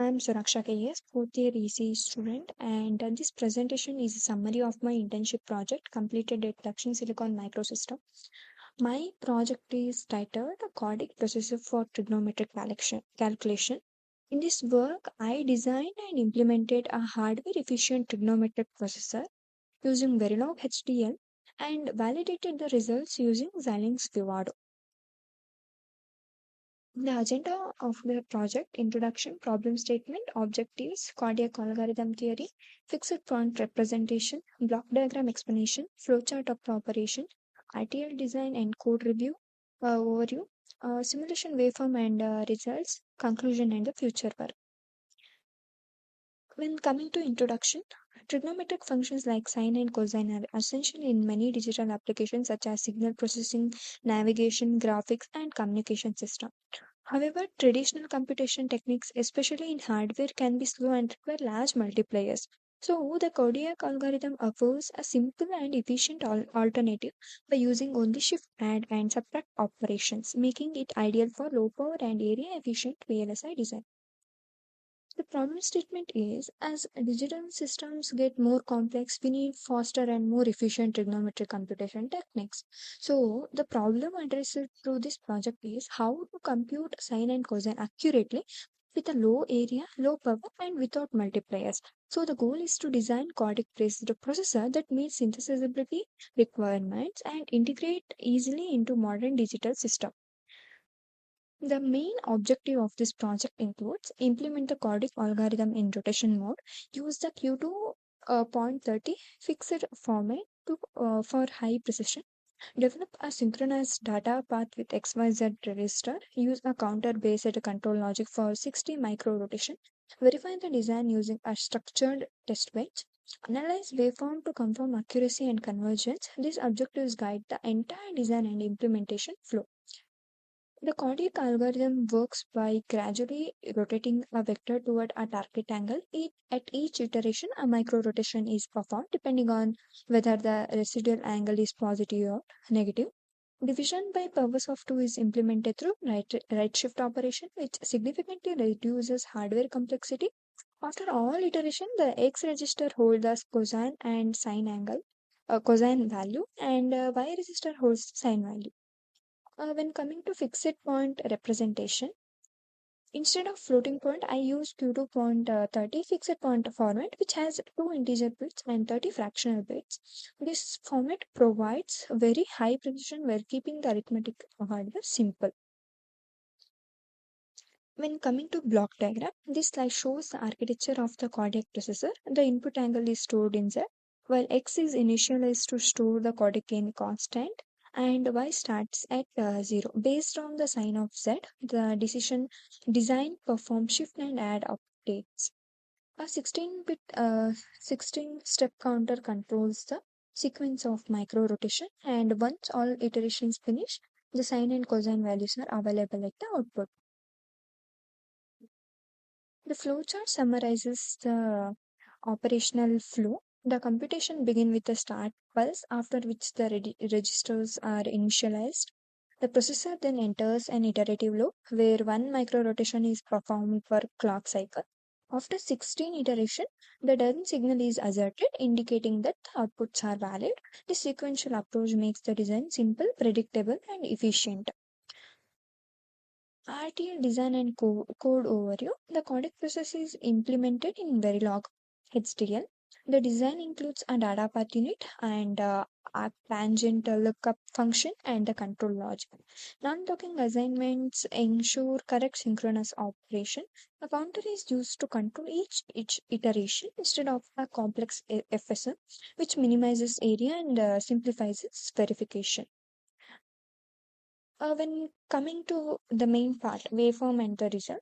I'm Suraksha KS, fourth year EC student, and this presentation is a summary of my internship project completed at Dakshin Silicon Microsystem. My project is titled Codic Processor for Trigonometric Calculation. In this work, I designed and implemented a hardware efficient trigonometric processor using Verilog HDL and validated the results using Xilinx Vivado. The agenda of the project: introduction, problem statement, objectives, cardiac algorithm theory, fixed point representation, block diagram explanation, flowchart of the operation, RTL design and code review, overview, simulation waveform and results, conclusion, and the future work. When coming to introduction, trigonometric functions like sine and cosine are essential in many digital applications such as signal processing, navigation, graphics, and communication system. However, traditional computation techniques, especially in hardware, can be slow and require large multipliers. So, the Kodiak algorithm offers a simple and efficient alternative by using only shift, add, and subtract operations, making it ideal for low power and area efficient VLSI design. The problem statement is: as digital systems get more complex, we need faster and more efficient trigonometric computation techniques. So, the problem addressed through this project is how to compute sine and cosine accurately with a low area, low power, and without multipliers. So, the goal is to design codic based processor that meets synthesizability requirements and integrate easily into modern digital systems. The main objective of this project includes implement the Cordic algorithm in rotation mode, use the Q2 .30 fixed format for high precision, develop a synchronized data path with XYZ register, use a counter based control logic for 60 micro rotation, verify the design using a structured test bench, analyze waveform to confirm accuracy and convergence. These objectives guide the entire design and implementation flow. The Kodiak algorithm works by gradually rotating a vector toward a target angle. At each iteration, a micro rotation is performed depending on whether the residual angle is positive or negative. Division by powers of 2 is implemented through right shift operation, which significantly reduces hardware complexity. After all iteration, the X register holds the cosine and sine angle, cosine value, and Y register holds the sine value. When coming to fixed point representation, instead of floating point, I use Q2.30 fixed point format, which has 2 integer bits and 30 fractional bits. This format provides very high precision while keeping the arithmetic hardware simple. When coming to block diagram, this slide shows the architecture of the Kodiak processor. The input angle is stored in Z, while X is initialized to store the Kodiak gain constant, and Y starts at 0. Based on the sign of Z, the decision design perform shift and add updates. A 16-bit 16-step counter controls the sequence of micro rotation, and once all iterations finish, the sine and cosine values are available at the output. The flowchart summarizes the operational flow. The computation begins with the start pulse, after which the registers are initialized. The processor then enters an iterative loop where one micro rotation is performed per clock cycle. After 16 iteration, the done signal is asserted, indicating that the outputs are valid. This sequential approach makes the design simple, predictable, and efficient. RTL design and code overview. The codec process is implemented in Verilog HDL. The design includes a data path unit and a tangent lookup function and the control logic. Non-blocking assignments ensure correct synchronous operation. A counter is used to control each iteration instead of a complex FSM, which minimizes area and simplifies its verification. When coming to the main part, waveform and the result,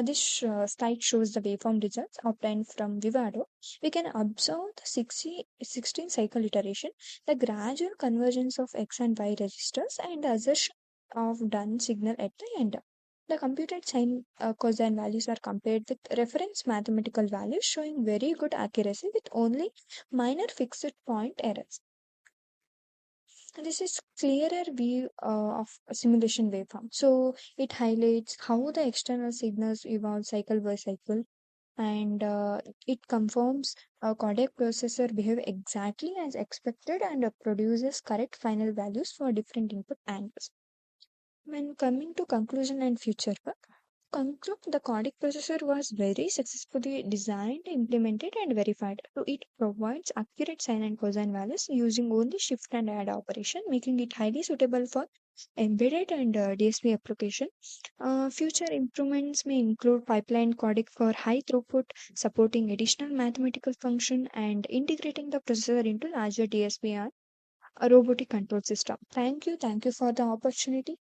this slide shows the waveform results obtained from Vivado. We can observe the 16 cycle iteration, the gradual convergence of X and Y registers, and the assertion of done signal at the end. The computed sine cosine values are compared with reference mathematical values, showing very good accuracy with only minor fixed point errors. This is clearer view of a simulation waveform. So it highlights how the external signals evolve cycle by cycle. and it confirms a codec processor behave exactly as expected and produces correct final values for different input angles. When coming to conclusion and future work, conclude the codec processor was very successfully designed, implemented, and verified. So it provides accurate sine and cosine values using only shift and add operation, making it highly suitable for embedded and DSP application. Future improvements may include pipeline codec for high throughput, supporting additional mathematical function, and integrating the processor into larger DSP and a robotic control system. Thank you for the opportunity.